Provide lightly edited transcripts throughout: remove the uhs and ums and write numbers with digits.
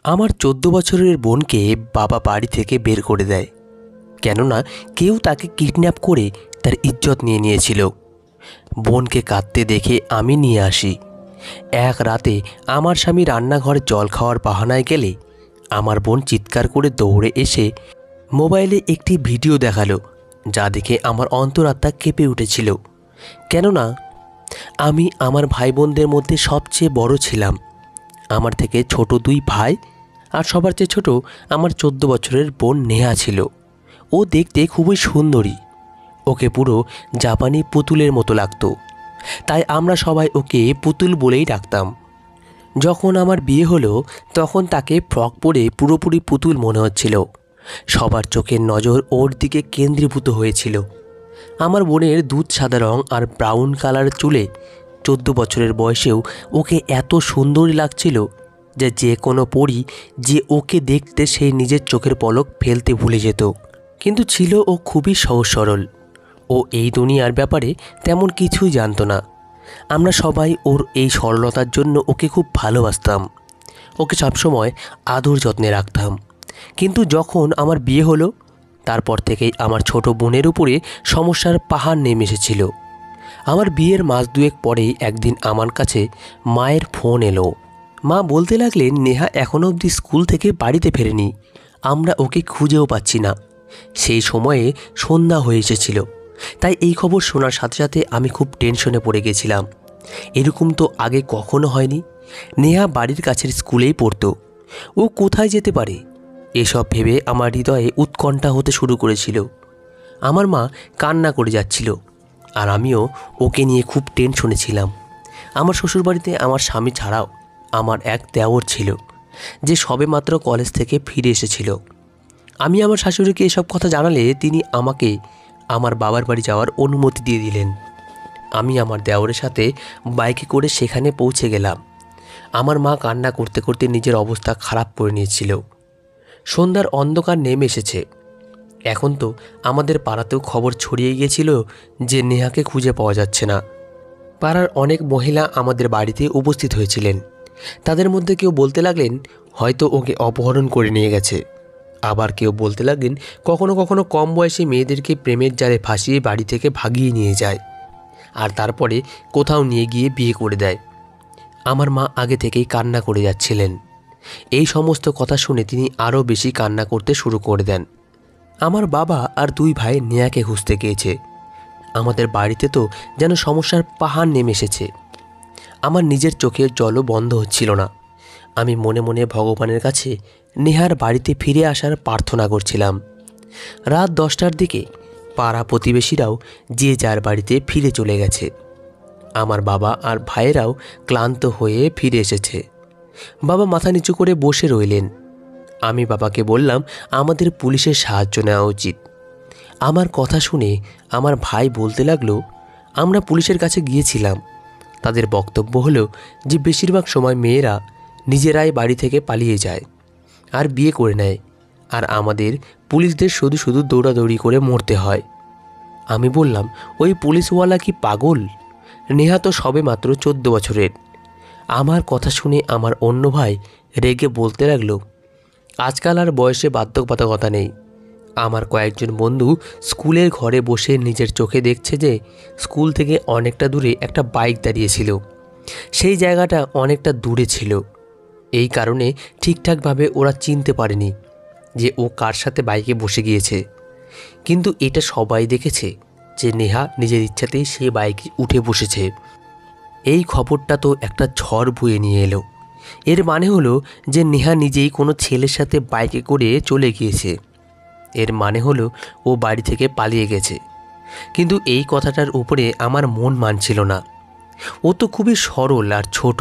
আমার ১৪ বছরের বোনকে বাবা বাড়ি থেকে বের করে দেয়, কেননা কেউ তাকে কিডন্যাপ করে তার ইজ্জত নিয়ে নিয়েছিল। বোনকে কাঁদতে দেখে আমি নিয়ে আসি। এক রাতে আমার স্বামী রান্নাঘরে জল খাওয়ার বাহানায় গেলে আমার বোন চিৎকার করে দৌড়ে এসে মোবাইলে একটি ভিডিও দেখালো, যা দেখে আমার অন্তরাত্মা কেঁপে উঠেছিল। কেননা আমি আমার ভাই বোনদের মধ্যে সবচেয়ে বড় ছিলাম। আমার থেকে ছোট দুই ভাই, আর সবার চেয়ে ছোট আমার ১৪ বছরের বোন নেহা ছিল। ও দেখতে খুবই সুন্দরী, ওকে পুরো জাপানি পুতুলের মতো লাগতো, তাই আমরা সবাই ওকে পুতুল বলেই ডাকতাম। যখন আমার বিয়ে হলো তখন তাকে ফ্রক পরে পুরোপুরি পুতুল মনে হচ্ছিল। সবার চোখের নজর ওর দিকে কেন্দ্রীভূত হয়েছিল। আমার বোনের দুধ সাদা রং আর ব্রাউন কালার চুলে ১৪ বছরের বয়সেও ওকে এত সুন্দরী লাগছিল যে যে কোনো পরী যে ওকে দেখতে সেই নিজের চোখের পলক ফেলতে ভুলে যেত। কিন্তু ছিল ও খুবই সহজ সরল। ও এই দুনিয়ার ব্যাপারে তেমন কিছুই জানতো না। আমরা সবাই ওর এই সরলতার জন্য ওকে খুব ভালোবাসতাম। ওকে সবসময় আদর যত্নে রাখতাম। কিন্তু যখন আমার বিয়ে হলো তারপর থেকেই আমার ছোট বোনের উপরে সমস্যার পাহাড় নেমে এসেছিল। আমার বিয়ের মাস দুয়েক পরেই একদিন আমার কাছে মায়ের ফোন এলো। মা বলতে লাগলেন, নেহা এখনও অবধি স্কুল থেকে বাড়িতে ফেরেনি, আমরা ওকে খুঁজেও পাচ্ছি না। সেই সময়ে সন্ধ্যা হয়ে এসেছিল, তাই এই খবর শোনার সাথে সাথে আমি খুব টেনশনে পড়ে গেছিলাম। এরকম তো আগে কখনো হয়নি। নেহা বাড়ির কাছের স্কুলেই পড়তো, ও কোথায় যেতে পারে এসব ভেবে আমার হৃদয়ে উৎকণ্ঠা হতে শুরু করেছিল। আমার মা কান্না করে যাচ্ছিল, আর আমিও ওকে নিয়ে খুব টেনশনে ছিলাম। আমার শ্বশুরবাড়িতে আমার স্বামী ছাড়াও আমার এক দেওর ছিল, যে সবেমাত্র কলেজ থেকে ফিরে এসেছিল। আমি আমার শাশুড়িকে এসব কথা জানালে তিনি আমাকে আমার বাবার বাড়ি যাওয়ার অনুমতি দিয়ে দিলেন। আমি আমার দেওরের সাথে বাইকে করে সেখানে পৌঁছে গেলাম। আমার মা কান্না করতে করতে নিজের অবস্থা খারাপ করে নিয়েছিল। সন্ধ্যার অন্ধকার নেমে এসেছে। এখন তো আমাদের পাড়াতেও খবর ছড়িয়ে গিয়েছিল যে নেহাকে খুঁজে পাওয়া যাচ্ছে না। পাড়ার অনেক মহিলা আমাদের বাড়িতে উপস্থিত হয়েছিলেন। তাদের মধ্যে কেউ বলতে লাগলেন হয়তো ওকে অপহরণ করে নিয়ে গেছে। আবার কেউ বলতে লাগলেন কখনো কখনো কম বয়সী মেয়েদেরকে প্রেমের জালে ফাঁসিয়ে বাড়ি থেকে ভাগিয়ে নিয়ে যায়, আর তারপরে কোথাও নিয়ে গিয়ে বিয়ে করে দেয়। আমার মা আগে থেকেই কান্না করে যাচ্ছিলেন। এই সমস্ত কথা শুনে তিনি আরও বেশি কান্না করতে শুরু করে দেন। আমার বাবা আর দুই ভাই নেহাকে খুঁজতে গিয়েছে। আমাদের বাড়িতে তো যেন সমস্যার পাহাড় নেমে এসেছে। আমার নিজের চোখের জলও বন্ধ হচ্ছিল না। আমি মনে মনে ভগবানের কাছে নেহার বাড়িতে ফিরে আসার প্রার্থনা করছিলাম। রাত ১০টার দিকে পাড়া প্রতিবেশীরাও যে যার বাড়িতে ফিরে চলে গেছে। আমার বাবা আর ভাইয়েরাও ক্লান্ত হয়ে ফিরে এসেছে। বাবা মাথা নিচু করে বসে রইলেন। আমি বাবাকে বললাম আমাদের পুলিশের সাহায্য নেওয়া উচিত। আমার কথা শুনে আমার ভাই বলতে লাগলো, আমরা পুলিশের কাছে গিয়েছিলাম। তাদের বক্তব্য হলো যে বেশিরভাগ সময় মেয়েরা নিজেরাই বাড়ি থেকে পালিয়ে যায় আর বিয়ে করে নেয়, আর আমাদের পুলিশদের শুধু শুধু দৌড়াদৌড়ি করে মরতে হয়। আমি বললাম, ওই পুলিশওয়ালা কি পাগল? নেহা তো সবে মাত্র ১৪ বছরের। আমার কথা শুনে আমার অন্য ভাই রেগে বলতে লাগলো, আজকাল আর বয়সে বাধ্যবাধকতা নেই। আমার কয়েকজন বন্ধু স্কুলের ঘরে বসে নিজের চোখে দেখছে যে স্কুল থেকে অনেকটা দূরে একটা বাইক দাঁড়িয়েছিল। সেই জায়গাটা অনেকটা দূরে ছিল, এই কারণে ঠিকঠাকভাবে ওরা চিনতে পারেনি যে ও কার সাথে বাইকে বসে গিয়েছে। কিন্তু এটা সবাই দেখেছে যে নেহা নিজের ইচ্ছাতেই সে বাইকে উঠে বসেছে। এই খবরটা তো একটা ঝড় বয়ে নিয়ে এলো। এর মানে হলো যে নেহা নিজেই কোনো ছেলের সাথে বাইকে করে চলে গিয়েছে। এর মানে হলো ও বাড়ি থেকে পালিয়ে গেছে। কিন্তু এই কথাটার উপরে আমার মন মানছিল না। ও তো খুবই সরল আর ছোট।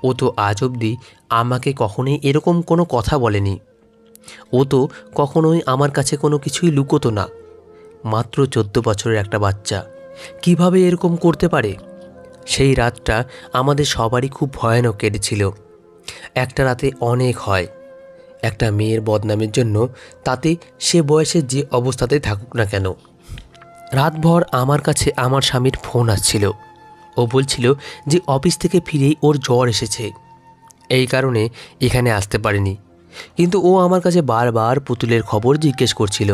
ও তো আজ অবধি আমাকে কখনোই এরকম কোনো কথা বলেনি। ও তো কখনোই আমার কাছে কোনো কিছুই লুকোতো না। মাত্র ১৪ বছরের একটা বাচ্চা কিভাবে এরকম করতে পারে? সেই রাতটা আমাদের সবারই খুব ভয়ানক কেটেছিল। একটা রাতে অনেক হয়। একটা মেয়ের বদনামের জন্য, তাতে সে বয়সে যে অবস্থাতে থাকুক না কেন। রাতভর আমার কাছে আমার স্বামীর ফোন আসছিল। ও বলছিল যে অফিস থেকে ফিরেই ওর জ্বর এসেছে। এই কারণে এখানে আসতে পারিনি। কিন্তু ও আমার কাছে বারবার পুতুলের খবর জিজ্ঞেস করছিল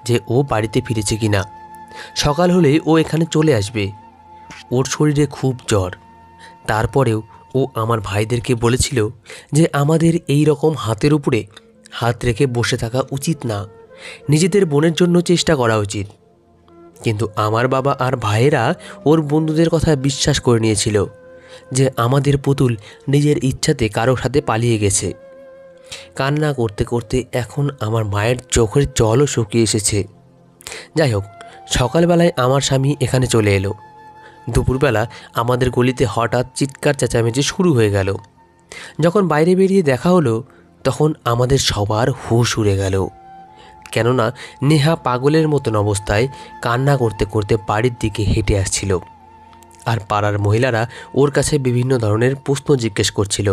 যে ও বাড়িতে ফিরেছে কি না। সকাল হলেই ও এখানে চলে আসবে। ওর শরীরে খুব জ্বর। তারপরেও ও আমার ভাইদেরকে বলেছিল যে আমাদের এই রকম হাতের উপরে হাত রেখে বসে থাকা উচিত না, নিজেদের বোনের জন্য চেষ্টা করা উচিত। কিন্তু আমার বাবা আর ভাইয়েরা ওর বন্ধুদের কথা বিশ্বাস করে নিয়েছিল যে আমাদের পুতুল নিজের ইচ্ছাতে কারোর সাথে পালিয়ে গেছে। কান্না করতে করতে এখন আমার মায়ের চোখের জলও শুকিয়ে এসেছে। যাই হোক, সকালবেলায় আমার স্বামী এখানে চলে এলো। দুপুরবেলা আমাদের গলিতে হঠাৎ চিৎকার চেঁচামেচি শুরু হয়ে গেল। যখন বাইরে বেরিয়ে দেখা হলো তখন আমাদের সবার হুঁশ উড়ে গেল। কেননা নেহা পাগলের মতন অবস্থায় কান্না করতে করতে বাড়ির দিকে হেঁটে আসছিল। আর পাড়ার মহিলারা ওর কাছে বিভিন্ন ধরনের প্রশ্ন জিজ্ঞেস করছিল,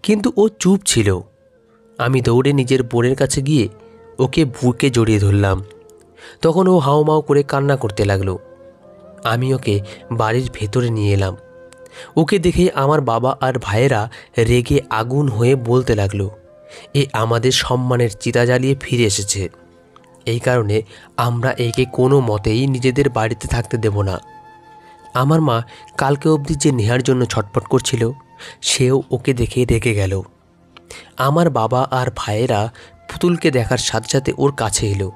কিন্তু ও চুপ ছিল। আমি দৌড়ে নিজের বোনের কাছে গিয়ে ওকে বুকে জড়িয়ে ধরলাম। তখন ও হাউমাউ করে কান্না করতে লাগলো। আমি ওকে বাড়ির ভেতরে নিয়ে এলাম। ওকে দেখে আমার বাবা আর ভাইয়েরা রেগে আগুন হয়ে বলতে লাগলো, এ আমাদের সম্মানের চিতা জ্বালিয়ে ফিরে এসেছে। এই কারণে আমরা একে কোনো মতেই নিজেদের বাড়িতে থাকতে দেব না। আমার মা কালকে অবধি যে নেহার জন্য ছটফট করছিল সেও ওকে দেখে রেগে গেল। আমার বাবা আর ভাইয়েরা পুতুলকে দেখার সাথে সাথে ওর কাছে এলো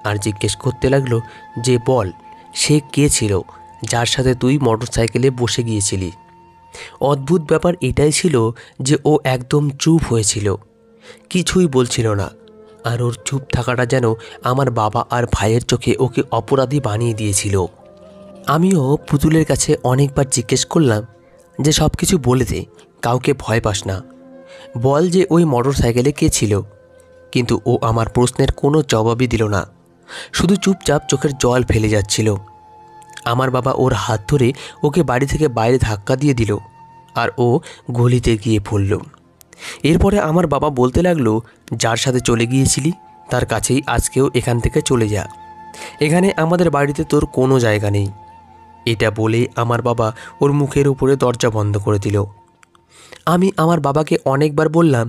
আর জিজ্ঞেস করতে লাগলো যে বল, সে কে ছিল যার সাথে তুই মোটরসাইকেলে বসে গিয়েছিলি। অদ্ভুত ব্যাপার এটাই ছিল যে ও একদম চুপ হয়েছিল, কিছুই বলছিল না। আর ওর চুপ থাকাটা যেন আমার বাবা আর ভাইয়ের চোখে ওকে অপরাধী বানিয়ে দিয়েছিল। আমিও পুতুলের কাছে অনেকবার জিজ্ঞেস করলাম যে সব কিছু বলে দে, কাউকে ভয় পাস না, বল যে ওই মোটরসাইকেলে কে ছিল। কিন্তু ও আমার প্রশ্নের কোনো জবাবই দিল না, শুধু চুপচাপ চোখের জল ফেলে যাচ্ছিল। আমার বাবা ওর হাত ধরে ওকে বাড়ি থেকে বাইরে ধাক্কা দিয়ে দিল আর ও গলিতে গিয়ে পড়ল। এরপরে আমার বাবা বলতে লাগলো, যার সাথে চলে গিয়েছিলি তার কাছেই আজকেও এখান থেকে চলে যা, এখানে আমাদের বাড়িতে তোর কোনো জায়গা নেই। এটা বলে আমার বাবা ওর মুখের উপরে দরজা বন্ধ করে দিল। আমি আমার বাবাকে অনেকবার বললাম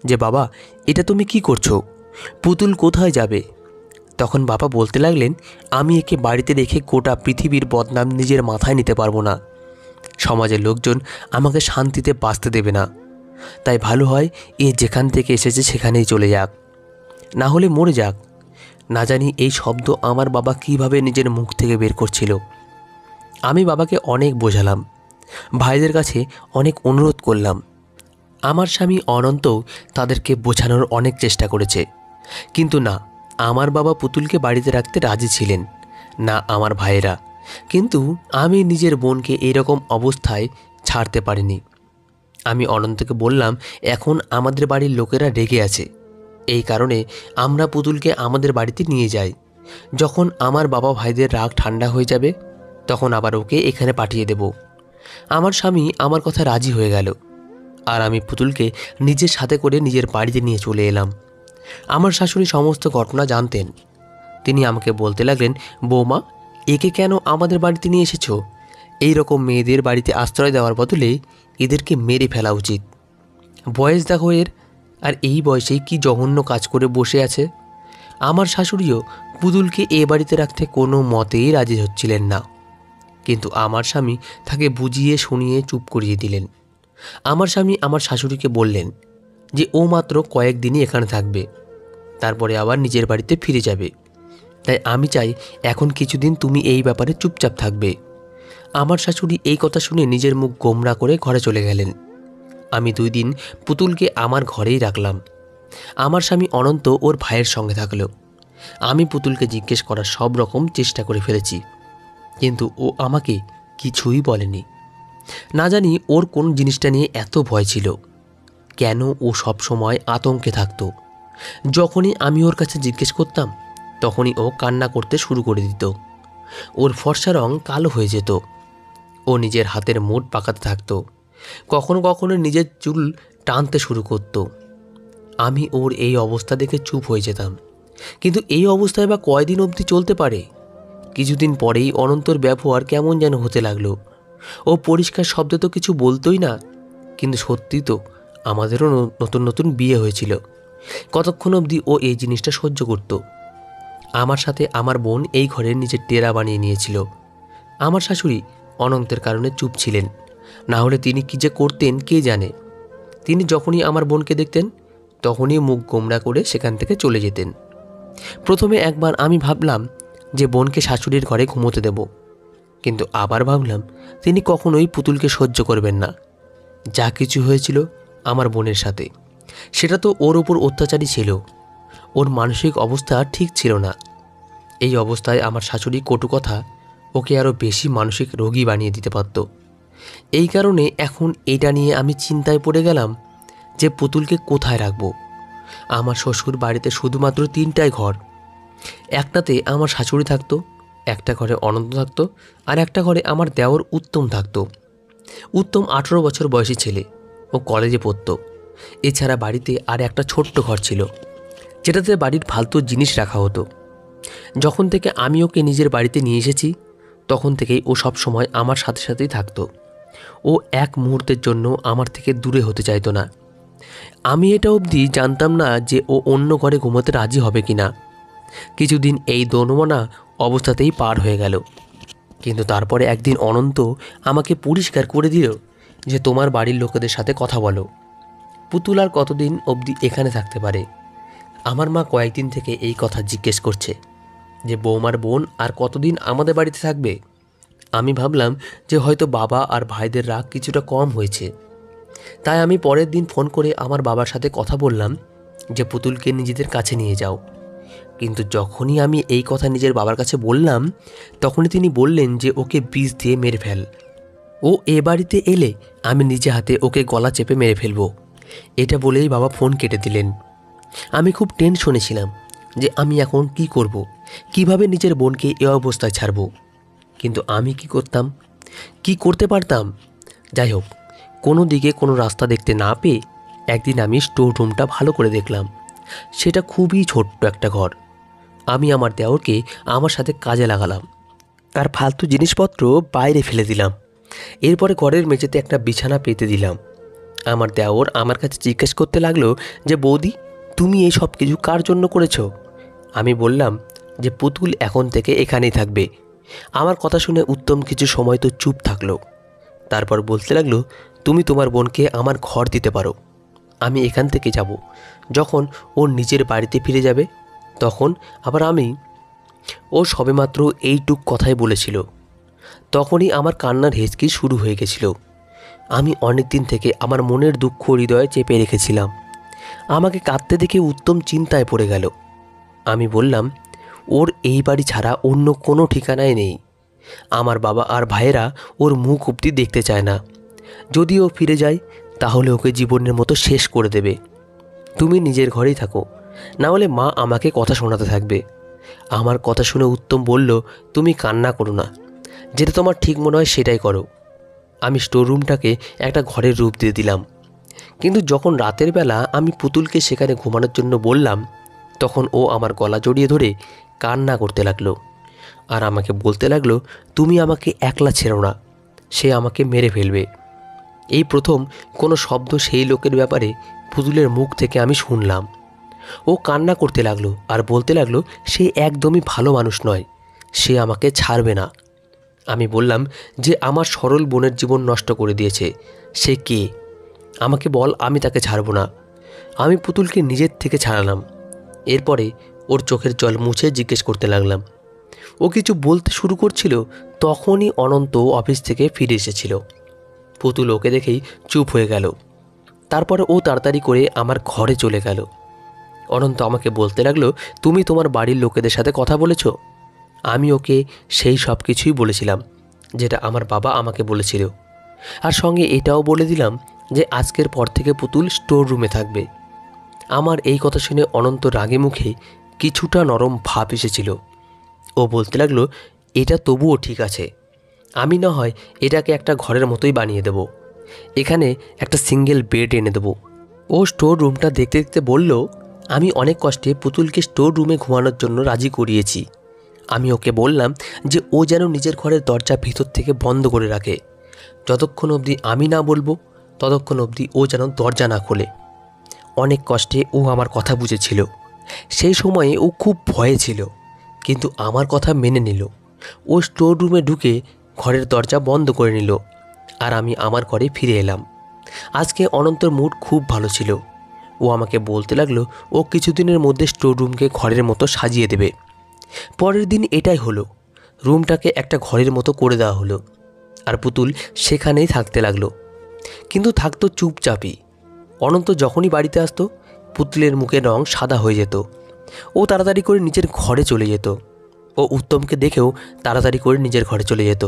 যে বাবা, এটা তুমি কি করছো, পুতুল কোথায় যাবে। তখন বাবা বলতে লাগলেন, আমি একে বাড়িতে রেখে গোটা পৃথিবীর বদনাম নিজের মাথায় নিতে পারবো না। সমাজের লোকজন আমাকে শান্তিতে বাঁচতে দেবে না, তাই ভালো হয় এ যেখান থেকে এসেছে সেখানেই চলে যাক, না হলে মরে যাক। না জানি এই শব্দ আমার বাবা কিভাবে নিজের মুখ থেকে বের করছিল। আমি বাবাকে অনেক বোঝালাম, ভাইদের কাছে অনেক অনুরোধ করলাম। আমার স্বামী অনন্তও তাদেরকে বোঝানোর অনেক চেষ্টা করেছে, কিন্তু না, আমার বাবা পুতুলকে বাড়িতে রাখতে রাজি ছিলেন না আমার ভাইয়েরা। কিন্তু আমি নিজের বোনকে এরকম অবস্থায় ছাড়তে পারিনি। আমি অনন্তকে বললাম, এখন আমাদের বাড়ির লোকেরা রেগে আছে, এই কারণে আমরা পুতুলকে আমাদের বাড়িতে নিয়ে যাই। যখন আমার বাবা ভাইদের রাগ ঠান্ডা হয়ে যাবে তখন আবার ওকে এখানে পাঠিয়ে দেব। আমার স্বামী আমার কথা রাজি হয়ে গেল আর আমি পুতুলকে নিজের সাথে করে নিজের বাড়িতে নিয়ে চলে এলাম। আমার শাশুড়ি সমস্ত ঘটনা জানতেন। তিনি আমাকে বলতে লাগলেন, বৌমা, একে কেন আমাদের বাড়িতে নিয়ে এসেছো? এই রকম মেয়েদের বাড়িতে আশ্রয় দেওয়ার বদলে এদেরকে মেরে ফেলা উচিত। বয়স দেখো এর, আর এই বয়সেই কি জঘন্য কাজ করে বসে আছে। আমার শাশুড়িও পুতুলকে এ বাড়িতে রাখতে কোনো মতেই রাজি হচ্ছিলেন না, কিন্তু আমার স্বামী তাকে বুঝিয়ে শুনিয়ে চুপ করিয়ে দিলেন। আমার স্বামী আমার শাশুড়িকে বললেন যে ও মাত্র কয়েকদিনই এখানে থাকবে, তারপরে আবার নিজের বাড়িতে ফিরে যাবে। তাই আমি চাই এখন কিছুদিন তুমি এই ব্যাপারে চুপচাপ থাকবে। আমার শাশুড়ি এই কথা শুনে নিজের মুখ গোমড়া করে ঘরে চলে গেলেন। আমি 2 দিন পুতুলকে আমার ঘরেই রাখলাম। আমার স্বামী অনন্ত ওর ভাইয়ের সঙ্গে থাকলো। আমি পুতুলকে জিজ্ঞেস করার সব রকম চেষ্টা করে ফেলেছি, কিন্তু ও আমাকে কিছুই বলেনি। না জানি ওর কোন জিনিসটা নিয়ে এত ভয় ছিল, কেন ও সব সময় আতঙ্কে থাকতো। যখনই আমি ওর কাছে জিজ্ঞেস করতাম তখনই ও কান্না করতে শুরু করে দিত। ওর ফর্সা রং কালো হয়ে যেত। ও নিজের হাতের মুঠ পাকাতে থাকতো, কখনো কখনো নিজের চুল টানতে শুরু করত। আমি ওর এই অবস্থা দেখে চুপ হয়ে যেতাম, কিন্তু এই অবস্থায় বা কয়দিন অবধি চলতে পারে। কিছুদিন পরেই অনন্তর ব্যবহার কেমন যেন হতে লাগলো। ও পরিষ্কার শব্দে তো কিছু বলতোই না, কিন্তু সত্যি তো আমাদেরও নতুন নতুন বিয়ে হয়েছিল। কতক্ষণ অবধি ও এই জিনিসটা সহ্য করত। আমার সাথে আমার বোন এই ঘরের নিজের ডেরা বানিয়ে নিয়েছিল। আমার শাশুড়ি অনন্তের কারণে চুপ ছিলেন, না হলে তিনি কী যে করতেন কে জানে। তিনি যখনই আমার বোনকে দেখতেন তখনই মুখ গোমড়া করে সেখান থেকে চলে যেতেন। প্রথমে একবার আমি ভাবলাম যে বোনকে শাশুড়ির ঘরে ঘুমোতে দেব, কিন্তু আবার ভাবলাম তিনি কখনোই পুতুলকে সহ্য করবেন না। যা কিছু হয়েছিল আমার বোনের সাথে, সেটা তো ওর ওপর অত্যাচারই ছিল। ওর মানসিক অবস্থা ঠিক ছিল না। এই অবস্থায় আমার শাশুড়ি কটু কথা ওকে আরও বেশি মানসিক রোগী বানিয়ে দিতে পারত। এই কারণে এখন এটা নিয়ে আমি চিন্তায় পড়ে গেলাম যে পুতুলকে কোথায় রাখব। আমার শ্বশুর বাড়িতে শুধুমাত্র 3টাই ঘর। একটাতে আমার শাশুড়ি থাকতো, একটা ঘরে অনন্ত থাকতো, আর একটা ঘরে আমার দেওর উত্তম থাকতো। উত্তম 18 বছর বয়সী ছেলে, ও কলেজে পড়তো। এছাড়া বাড়িতে আর একটা ছোট্ট ঘর ছিল, যেটাতে বাড়ির ফালতু জিনিস রাখা হতো। যখন থেকে আমি ওকে নিজের বাড়িতে নিয়ে এসেছি তখন থেকেই ও সব সময় আমার সাথে সাথেই থাকতো। ও এক মুহূর্তের জন্য আমার থেকে দূরে হতে চাইতো না। আমি এটা অবধি জানতাম না যে ও অন্য ঘরে ঘুমোতে রাজি হবে কি না। কিছুদিন এই দোনমনা অবস্থাতেই পার হয়ে গেল। কিন্তু তারপরে একদিন অনন্ত আমাকে পরিষ্কার করে দিল যে তোমার বাড়ির লোকেদের সাথে কথা বলো, পুতুল আর কতদিন অবধি এখানে থাকতে পারে। আমার মা কয়েকদিন থেকে এই কথা জিজ্ঞেস করছে যে বৌমার বোন আর কতদিন আমাদের বাড়িতে থাকবে। আমি ভাবলাম যে হয়তো বাবা আর ভাইদের রাগ কিছুটা কম হয়েছে। তাই আমি পরের দিন ফোন করে আমার বাবার সাথে কথা বললাম যে পুতুলকে নিজেদের কাছে নিয়ে যাও। কিন্তু যখনই আমি এই কথা নিজের বাবার কাছে বললাম তখনই তিনি বললেন যে ওকে বিষ দিয়ে মেরে ফেল। ও এ বাড়িতে এলে আমি নিজে হাতে ওকে গলা চেপে মেরে ফেলবো। এটা বলেই বাবা ফোন কেটে দিলেন। আমি খুব টেনশনে ছিলাম যে আমি এখন কি করব, কিভাবে নিজের বোনকে এ অবস্থায় ছাড়ব। কিন্তু আমি কি করতাম, কি করতে পারতাম? যাই হোক, কোনো দিকে কোনো রাস্তা দেখতে না পেয়ে একদিন আমি স্টোর রুমটা ভালো করে দেখলাম। সেটা খুবই ছোট্ট একটা ঘর। আমি আমার দেওরকে আমার সাথে কাজে লাগালাম, তার ফালতু জিনিসপত্র বাইরে ফেলে দিলাম। এরপরে ঘরের মেঝেতে একটা বিছানা পেতে দিলাম। আমার দেওর আমার কাছে জিজ্ঞেস করতে লাগলো যে বৌদি, তুমি এই সব কিছু কার জন্য করেছো? আমি বললাম যে পুতুল এখন থেকে এখানেই থাকবে। আমার কথা শুনে উত্তম কিছু সময় তো চুপ থাকলো। তারপর বলতে লাগলো, তুমি তোমার বোনকে আমার ঘর দিতে পারো। আমি এখান থেকে যাব। যখন ওর নিজের বাড়িতে ফিরে যাবে তখন আবার আমি। ও সবেমাত্র এইটুক কথাই বলেছিল, তখনই আমার কান্নার হেঁচকি শুরু হয়ে গেছিল। আমি অনেক দিন থেকে আমার মনের দুঃখ হৃদয়ে চেপে রেখেছিলাম। আমাকে কাঁদতে দেখে উত্তম চিন্তায় পড়ে গেল। আমি বললাম, ওর এই বাড়ি ছাড়া অন্য কোনো ঠিকানায় নেই। আমার বাবা আর ভাইয়েরা ওর মুখ অবধি দেখতে চায় না। যদি ও ফিরে যায় তাহলে ওকে জীবনের মতো শেষ করে দেবে। তুমি নিজের ঘরেই থাকো, না হলে মা আমাকে কথা শোনাতে থাকবে। আমার কথা শুনে উত্তম বলল, তুমি কান্না করো না, যেটা তোমার ঠিক মনে হয় সেটাই করো। আমি স্টোর রুমটাকে একটা ঘরের রূপ দিয়ে দিলাম। কিন্তু যখন রাতের বেলা আমি পুতুলকে সেখানে ঘুমানোর জন্য বললাম তখন ও আমার গলা জড়িয়ে ধরে কান্না করতে লাগলো আর আমাকে বলতে লাগলো, তুমি আমাকে একলা ছেড়ো না, সে আমাকে মেরে ফেলবে। এই প্রথম কোনো শব্দ সেই লোকের ব্যাপারে পুতুলের মুখ থেকে আমি শুনলাম। ও কান্না করতে লাগলো আর বলতে লাগলো সে একদমই ভালো মানুষ নয়, সে আমাকে ছাড়বে না। আমি বললাম যে আমার সরল বোনের জীবন নষ্ট করে দিয়েছে, সে কে আমাকে বল, আমি তাকে ছাড়ব না। আমি পুতুলকে নিজের থেকে ছাড়ালাম। এরপরে ওর চোখের জল মুছে জিজ্ঞেস করতে লাগলাম। ও কিছু বলতে শুরু করছিল তখনই অনন্ত অফিস থেকে ফিরে এসেছিল। পুতুল ওকে দেখেই চুপ হয়ে গেল। তারপরে ও তাড়াতাড়ি করে আমার ঘরে চলে গেল। অনন্ত আমাকে বলতে লাগলো, তুমি তোমার বাড়ির লোকেদের সাথে কথা বলেছ? আমি ওকে সেই সব কিছুই বলেছিলাম যেটা আমার বাবা আমাকে বলেছিল, আর সঙ্গে এটাও বলে দিলাম যে আজকের পর থেকে পুতুল স্টোর রুমে থাকবে। আমার এই কথা শুনে অনন্ত রাগে মুখে কিছুটা নরম ভাব এসেছিল। ও বলতে লাগলো, এটা তবুও ঠিক আছে, আমি না হয় এটাকে একটা ঘরের মতোই বানিয়ে দেব, এখানে একটা সিঙ্গেল বেড এনে দেবো। ও স্টোর রুমটা দেখতে দেখতে বলল, আমি অনেক কষ্টে পুতুলকে স্টোর রুমে ঘুমানোর জন্য রাজি করিয়েছি। আমি ওকে বললাম যে ও যেন নিজের ঘরের দরজা ভিতর থেকে বন্ধ করে রাখে, যতক্ষণ অবধি আমি না বলবো ততক্ষণ অবধি ও যেন দরজা না খোলে। অনেক কষ্টে ও আমার কথা বুঝেছিল। সেই সময়ে ও খুব ভয়ে ছিল, কিন্তু আমার কথা মেনে নিল। ও স্টোর রুমে ঢুকে ঘরের দরজা বন্ধ করে নিল, আর আমি আমার ঘরে ফিরে এলাম। আজকে অনন্তর মুড খুব ভালো ছিল। ও আমাকে বলতে লাগলো ও কিছুদিনের মধ্যে স্টোর রুমকে ঘরের মতো সাজিয়ে দেবে। পরের দিন এটাই হলো। রুমটাকে একটা ঘরের মতো করে দেওয়া হলো, আর পুতুল সেখানেই থাকতে লাগলো। কিন্তু থাকতো চুপচাপই। অনন্ত যখনই বাড়িতে আসতো, পুতুলের মুখের রং সাদা হয়ে যেত। ও তাড়াতাড়ি করে নিজের ঘরে চলে যেত। ও উত্তমকে দেখেও তাড়াতাড়ি করে নিজের ঘরে চলে যেত।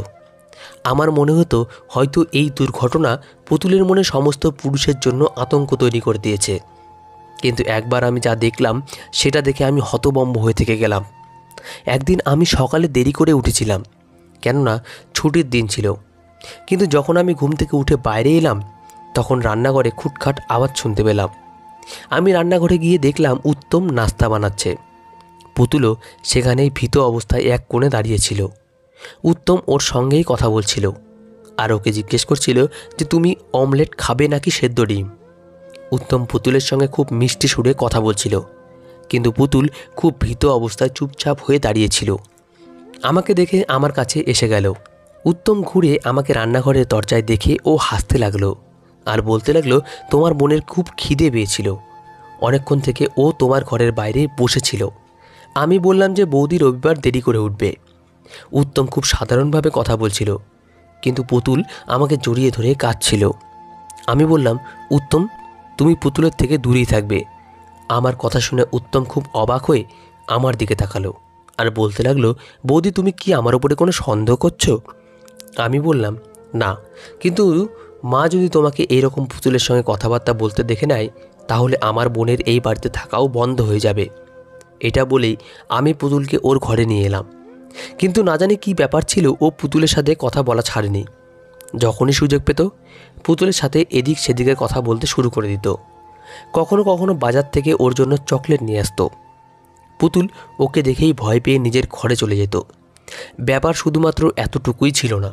আমার মনে হতো হয়তো এই দুর্ঘটনা পুতুলের মনে সমস্ত পুরুষের জন্য আতঙ্ক তৈরি করে দিয়েছে। কিন্তু একবার আমি যা দেখলাম সেটা দেখে আমি হতভম্ব হয়ে থেকে গেলাম। একদিন আমি সকালে দেরি করে উঠেছিলাম, কেননা ছুটির দিন ছিল। কিন্তু যখন আমি ঘুম থেকে উঠে বাইরে এলাম, তখন রান্নাঘরে খুটখাট আওয়াজ শুনতে পেলাম। আমি রান্নাঘরে গিয়ে দেখলাম উত্তম নাস্তা বানাচ্ছে। পুতুলও সেখানেই ভীত অবস্থায় এক কোণে দাঁড়িয়েছিল। উত্তম ওর সঙ্গেই কথা বলছিল, আর ওকে জিজ্ঞেস করছিল যে তুমি অমলেট খাবে নাকি সেদ্ধ ডিম। উত্তম পুতুলের সঙ্গে খুব মিষ্টি সুরে কথা বলছিল, কিন্তু পুতুল খুব ভীত অবস্থায় চুপচাপ হয়ে দাঁড়িয়েছিল। আমাকে দেখে আমার কাছে এসে গেল। উত্তম ঘুরে আমাকে রান্নাঘরের দরজায় দেখে ও হাসতে লাগলো, আর বলতে লাগলো তোমার বোনের খুব খিদে পেয়েছিল, অনেকক্ষণ থেকে ও তোমার ঘরের বাইরে বসেছিল। আমি বললাম যে বৌদি রবিবার দেরি করে উঠবে। উত্তম খুব সাধারণভাবে কথা বলছিল, কিন্তু পুতুল আমাকে জড়িয়ে ধরে কাঁদছিল। আমি বললাম উত্তম, তুমি পুতুলের থেকে দূরেই থাকবে। আমার কথা শুনে উত্তম খুব অবাক হয়ে আমার দিকে তাকালো, আর বলতে লাগলো বৌদি তুমি কি আমার উপরে কোনো সন্দেহ করছো? আমি বললাম না, কিন্তু মা যদি তোমাকে এইরকম পুতুলের সঙ্গে কথাবার্তা বলতে দেখে নেয়, তাহলে আমার বোনের এই বাড়িতে থাকাও বন্ধ হয়ে যাবে। এটা বলেই আমি পুতুলকে ওর ঘরে নিয়ে এলাম। কিন্তু না জানি কী ব্যাপার ছিল, ও পুতুলের সাথে কথা বলা ছাড়েনি। যখনই সুযোগ পেত পুতুলের সাথে এদিক সেদিকে কথা বলতে শুরু করে দিত। কখনো কখনো বাজার থেকে ওর জন্য চকলেট নিয়ে আসতো। পুতুল ওকে দেখেই ভয় পেয়ে নিজের ঘরে চলে যেত। ব্যাপার শুধুমাত্র এতটুকুই ছিল না।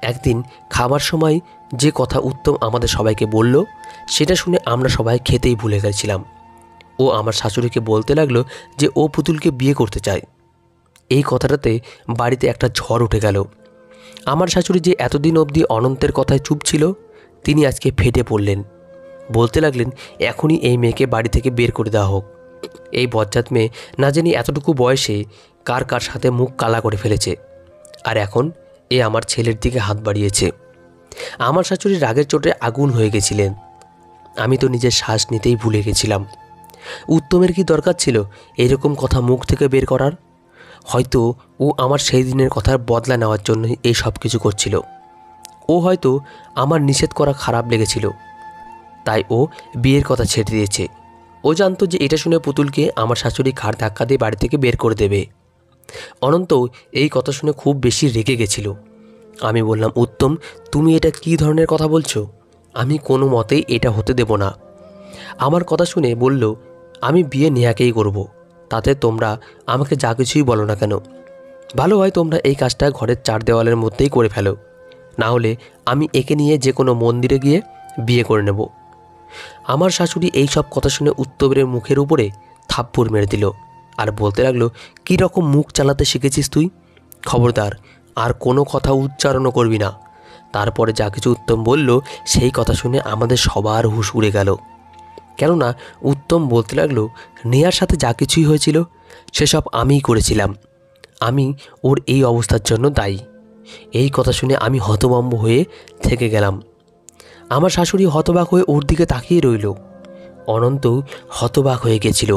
একদিন খাবার সময় যে কথা উত্তম আমাদের সবাইকে বলল, সেটা শুনে আমরা সবাই খেতেই ভুলে গেছিলাম। ও আমার শাশুড়িকে বলতে লাগলো যে ও পুতুলকে বিয়ে করতে চায়। এই কথাটাতে বাড়িতে একটা ঝড় উঠে গেল। আমার শাশুড়ি যে এতদিন অবধি অনন্তের কথায় চুপ ছিল, তিনি আজকে ফেটে পড়লেন। বলতে লাগলেন এখনই এই মেয়েকে বাড়ি থেকে বের করে দেওয়া হোক। এই বজ্জাত মেয়ে না জানি এতটুকু বয়সে কার কার সাথে মুখ কালা করে ফেলেছে, আর এখন এ আমার ছেলের দিকে হাত বাড়িয়েছে। আমার শাশুড়ি রাগের চোটে আগুন হয়ে গেছিলেন। আমি তো নিজের শ্বাস নিতেই ভুলে গেছিলাম। উত্তমের কি দরকার ছিল এরকম কথা মুখ থেকে বের করার? হয়তো ও আমার সেই দিনের কথার বদলা নেওয়ার জন্য এই সব কিছু করছিল। ও হয়তো আমার নিষেধ করা খারাপ লেগেছিল, তাই ও বিয়ের কথা ছেড়ে দিয়েছে। ও জানতো যে এটা শুনে পুতুলকে আমার শাশুড়ি ঘাড় ধাক্কা দিয়ে বাড়ি থেকে বের করে দেবে। অনন্ত এই কথা শুনে খুব বেশি রেগে গেছিল। আমি বললাম উত্তম, তুমি এটা কী ধরনের কথা বলছো? আমি কোনো মতেই এটা হতে দেব না। আমার কথা শুনে বলল আমি বিয়ে নেহাকেই করব, তাতে তোমরা আমাকে যা কিছুই বলো না কেন। ভালো হয় তোমরা এই কাজটা ঘরের চার দেওয়ালের মধ্যেই করে ফেলো, না হলে আমি একে নিয়ে যে কোনো মন্দিরে গিয়ে বিয়ে করে নেব। আমার শাশুড়ি এই সব কথা শুনে উত্তমের মুখের উপরে থাপ্পড় মেরে দিল, আর বলতে লাগলো কী রকম মুখ চালাতে শিখেছিস তুই? খবরদার আর কোনো কথা উচ্চারণও করবি না। তারপরে যা কিছু উত্তম বলল সেই কথা শুনে আমাদের সবার হুঁশ উড়ে গেল। কেননা উত্তম বলতে লাগলো নেহার সাথে যা কিছুই হয়েছিল সেসব আমিই করেছিলাম, আমি ওর এই অবস্থার জন্য দায়ী। এই কথা শুনে আমি হতভম্ব হয়ে থেকে গেলাম। আমার শাশুড়ি হতবাক হয়ে ওর দিকে তাকিয়ে রইল। অনন্ত হতবাক হয়ে গেছিল।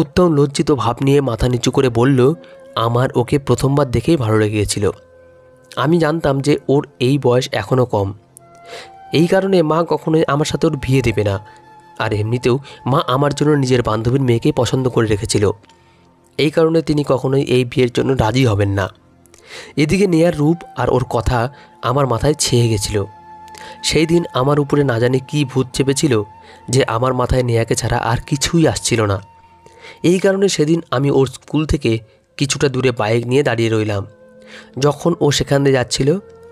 উত্তম লজ্জিত ভাব নিয়ে মাথা নিচু করে বলল আমার ওকে প্রথমবার দেখেই ভালো লেগে গেছিল। আমি জানতাম যে ওর এই বয়স এখনও কম, এই কারণে মা কখনোই আমার সাথে ওর বিয়ে দেবে না। আর এমনিতেও মা আমার জন্য নিজের বান্ধবীর মেয়েকে পছন্দ করে রেখেছিল, এই কারণে তিনি কখনোই এই বিয়ের জন্য রাজি হবেন না। এদিকে নেয়ার রূপ আর ওর কথা আমার মাথায় ছেয়ে গেছিল। সেই দিন আমার উপরে না জানি কী ভূত চেপেছিল যে আমার মাথায় নেয়াকে ছাড়া আর কিছুই আসছিল না। এই কারণে সেদিন আমি ওর স্কুল থেকে কিছুটা দূরে বাইক নিয়ে দাঁড়িয়ে রইলাম। যখন ও সেখান দিয়ে যাচ্ছিল,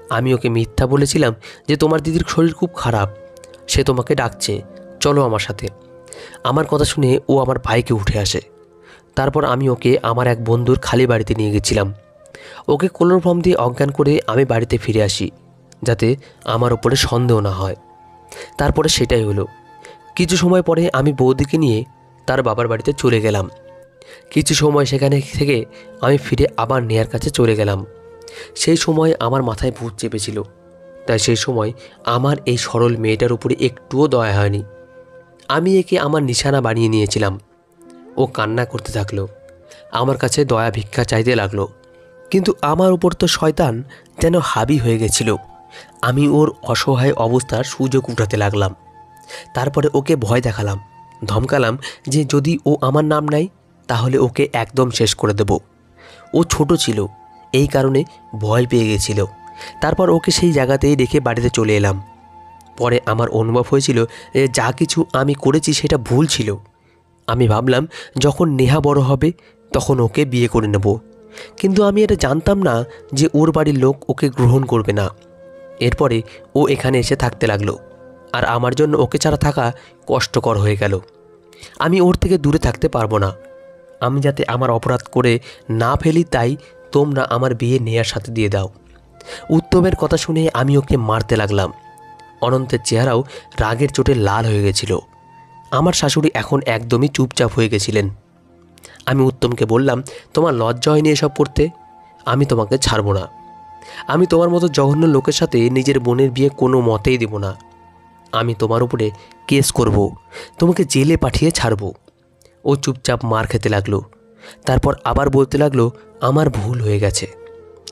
আমি ওকে মিথ্যা বলেছিলাম যে তোমার দিদির শরীর খুব খারাপ, সে তোমাকে ডাকছে, চলো আমার সাথে। আমার কথা শুনে ও আমার ভাইকে উঠে আসে। তারপর আমি ওকে আমার এক বন্ধুর খালি বাড়িতে নিয়ে গেছিলাম। ওকে ক্লোরোফর্ম দিয়ে অজ্ঞান করে আমি বাড়িতে ফিরে আসি, যাতে আমার ওপরে সন্দেহ না হয়। তারপরে সেটাই হলো। কিছু সময় পরে আমি বৌদিকে নিয়ে তার বাবার বাড়িতে চলে গেলাম। কিছু সময় সেখানে থেকে আমি ফিরে আবার নেহার কাছে চলে গেলাম। সেই সময় আমার মাথায় ভূত চেপেছিল, তাই সেই সময় আমার এই সরল মেয়েটার উপরে একটুও দয়া হয়নি। আমি একে আমার নিশানা বানিয়ে নিয়েছিলাম। ও কান্না করতে থাকলো, আমার কাছে দয়া ভিক্ষা চাইতে লাগলো। কিন্তু আমার উপর তো শয়তান যেন হাবি হয়ে গেছিল। আমি ওর অসহায় অবস্থার সুযোগ উঠাতে লাগলাম। তারপরে ওকে ভয় দেখালাম, ধমকালাম যে যদি ও আমার নাম নেয় তাহলে ওকে একদম শেষ করে দেব। ও ছোট ছিল, এই কারণে ভয় পেয়ে গেছিল। তারপর ওকে সেই জায়গাতেই রেখে বাড়িতে চলে এলাম। পরে আমার অনুভব হয়েছিল যে যা কিছু আমি করেছি সেটা ভুল ছিল। আমি ভাবলাম যখন নেহা বড় হবে তখন ওকে বিয়ে করে নেব। কিন্তু আমি এটা জানতাম না যে ওর বাড়ির লোক ওকে গ্রহণ করবে না। এরপরে ও এখানে এসে থাকতে লাগলো, আর আমার জন্য ওকে ছাড়া থাকা কষ্টকর হয়ে গেল। আমি ওর থেকে দূরে থাকতে পারবো না। আমি যাতে আমার অপরাধ করে না ফেলি, তাই তোমরা আমার বিয়ে নেয়ার সাথে দিয়ে দাও। উত্তমের কথা শুনে আমি ওকে মারতে লাগলাম। অনন্তের চেহারাও রাগের চোটে লাল হয়ে গেছিল। আমার শাশুড়ি এখন একদমই চুপচাপ হয়ে গেছিলেন। আমি উত্তমকে বললাম, তোমার লজ্জা হয়নি এসব করতে? আমি তোমাকে ছাড়ব না। আমি তোমার মতো জঘন্য লোকের সাথে নিজের বোনের বিয়ে কোনো মতেই দেব না। আমি তোমার উপরে কেস করব, তোমাকে জেলে পাঠিয়ে ছাড়ব। ও চুপচাপ মার খেতে লাগলো। তারপর আবার বলতে লাগলো, আমার ভুল হয়ে গেছে,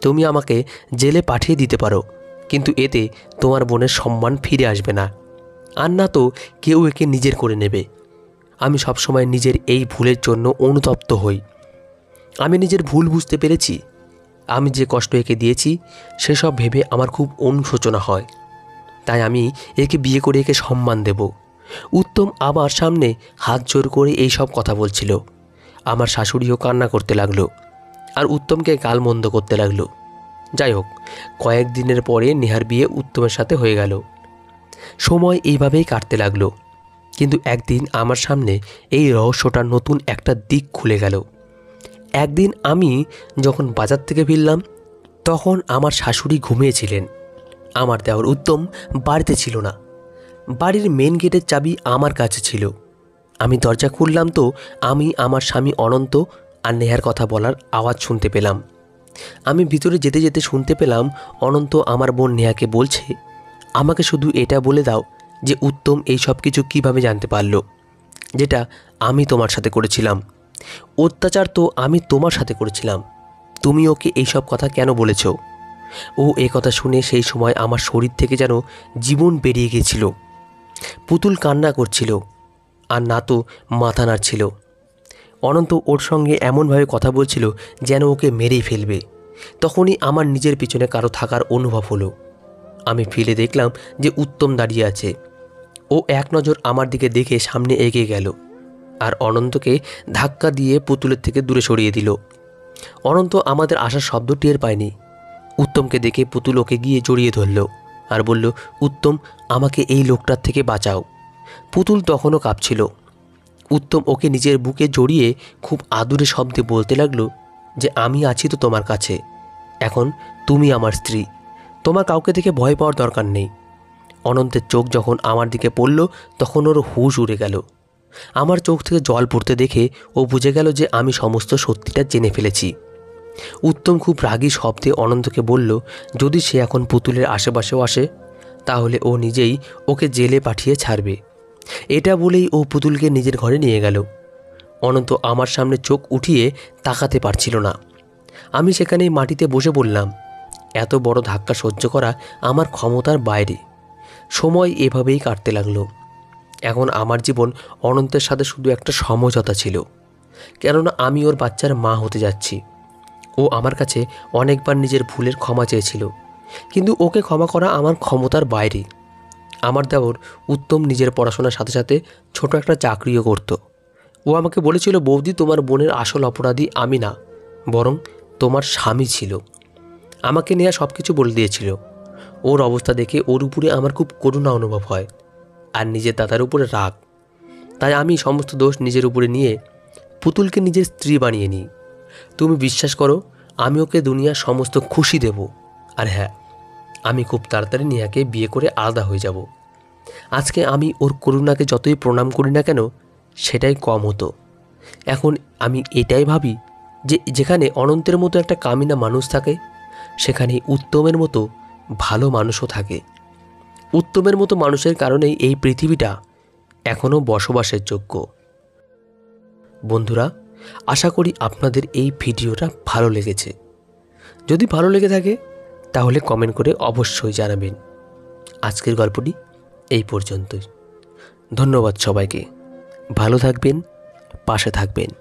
তুমি আমাকে জেলে পাঠিয়ে দিতে পারো, কিন্তু এতে তোমার বোনের সম্মান ফিরে আসবে না, আর না তো কেউ একে নিজের করে নেবে। আমি সবসময় নিজের এই ভুলের জন্য অনুতপ্ত হই। আমি নিজের ভুল বুঝতে পেরেছি। আমি যে কষ্ট একে দিয়েছি সেসব ভেবে আমার খুব অনুশোচনা হয়। তাই আমি একে বিয়ে করে একে সম্মান দেব। উত্তম আমার সামনে হাত জোর করে এই সব কথা বলছিল। আমার শাশুড়িও কান্না করতে লাগলো, আর উত্তমকে গালমন্দ করতে লাগলো। যাই হোক, কয়েকদিনের পরে নেহার বিয়ে উত্তমের সাথে হয়ে গেল। সময় এইভাবেই কাটতে লাগলো। কিন্তু একদিন আমার সামনে এই রহস্যটার নতুন একটা দিক খুলে গেল। একদিন আমি যখন বাজার থেকে ফিরলাম, তখন আমার শাশুড়ি ঘুমিয়েছিলেন। আমার দেওর উত্তম বাড়িতে ছিল না। বাড়ির মেন গেটের চাবি আমার কাছে ছিল। আমি দরজা খুললাম তো আমি আমার স্বামী অনন্ত আর নেহার কথা বলার আওয়াজ শুনতে পেলাম। আমি ভিতরে যেতে যেতে শুনতে পেলাম অনন্ত আমার বোন নেহাকে বলছে, আমাকে শুধু এটা বলে দাও যে উত্তম এই সব কিছু কীভাবে জানতে পারলো, যেটা আমি তোমার সাথে করেছিলাম। অত্যাচার তো আমি তোমার সাথে করেছিলাম, তুমি ওকে এইসব কথা কেন বলেছ? ও এ কথা শুনে সেই সময় আমার শরীর থেকে যেন জীবন বেরিয়ে গিয়েছিল। পুতুল কান্না করছিল, আর না তো মাথা নাড়ছিল। অনন্ত ওর সঙ্গে এমনভাবে কথা বলছিল যেন ওকে মেরেই ফেলবে। তখনই আমার নিজের পিছনে কারো থাকার অনুভব হলো। আমি ফিরে দেখলাম যে উত্তম দাঁড়িয়ে আছে। ও এক নজর আমার দিকে দেখে সামনে এগিয়ে গেল, আর অনন্তকে ধাক্কা দিয়ে পুতুলের থেকে দূরে সরিয়ে দিল। অনন্ত আমাদের আসার শব্দ টের পায়নি। উত্তমকে দেখে পুতুল ওকে গিয়ে জড়িয়ে ধরল আর বলল, উত্তম, আমাকে এই লোকটার থেকে বাঁচাও। পুতুল তখনও কাঁপছিল। উত্তম ওকে নিজের বুকে জড়িয়ে খুব আদুরে শব্দে বলতে লাগলো যে আমি আছি তো তোমার কাছে, এখন তুমি আমার স্ত্রী, তোমার কাউকে দেখে ভয় পাওয়ার দরকার নেই। অনন্তের চোখ যখন আমার দিকে পড়ল তখন ওর হুঁশ উড়ে গেল। আমার চোখ থেকে জল পড়তে দেখে ও বুঝে গেল যে আমি সমস্ত সত্যিটা জেনে ফেলেছি। উত্তম খুব রাগী শব্দে অনন্তকে বলল, যদি সে এখন পুতুলের আশেপাশেও আসে তাহলে ও নিজেই ওকে জেলে পাঠিয়ে ছাড়বে। এটা বলেই ও পুতুলকে নিজের ঘরে নিয়ে গেল। অনন্ত আমার সামনে চোখ উঠিয়ে তাকাতে পারছিল না। আমি সেখানেই মাটিতে বসে পড়লাম। এত বড় ধাক্কা সহ্য করা আমার ক্ষমতার বাইরে। সময় এভাবেই কাটতে লাগলো। এখন আমার জীবন অনন্তের সাথে শুধু একটা সমঝোতা ছিল, কেননা আমি ওর বাচ্চার মা হতে যাচ্ছি। ও আমার কাছে অনেকবার নিজের ভুলের ক্ষমা চেয়েছিল, কিন্তু ওকে ক্ষমা করা আমার ক্ষমতার বাইরে। আমার দেওর উত্তম নিজের পড়াশোনার সাথে সাথে ছোট একটা চাকরিও করত। ও আমাকে বলেছিল, বৌদি, তোমার বোনের আসল অপরাধী আমি না, বরং তোমার স্বামী ছিল। আমাকে নিয়ে সব কিছু বলে দিয়েছিল। ওর অবস্থা দেখে ওর উপরে আমার খুব করুণা অনুভব হয়। আর নিজের দাদার উপরে রাগ। তাই আমি সমস্ত দোষ নিজের উপরে নিয়ে পুতুলকে নিজের স্ত্রী বানিয়ে নিই। তুমি বিশ্বাস করো, আমি ওকে দুনিয়ার সমস্ত খুশি দেব। আর হ্যাঁ, আমি খুব তাড়াতাড়ি নেহাকে বিয়ে করে আলাদা হয়ে যাব। আজকে আমি ওর করুণাকে যতই প্রণাম করি না কেন, সেটাই কম হতো। এখন আমি এটাই ভাবি যে যেখানে অনন্তের মতো একটা কামিনা মানুষ থাকে, সেখানে উত্তমের মতো ভালো মানুষও থাকে। উত্তমের মতো মানুষের কারণেই এই পৃথিবীটা এখনও বসবাসের যোগ্য। বন্ধুরা, আশা করি আপনাদের এই ভিডিওটা ভালো লেগেছে। যদি ভালো লেগে থাকে তাহলে কমেন্ট করে অবশ্যই জানাবেন। আজকের গল্পটি এই পর্যন্তই। ধন্যবাদ সবাইকে। ভালো থাকবেন, পাশে থাকবেন।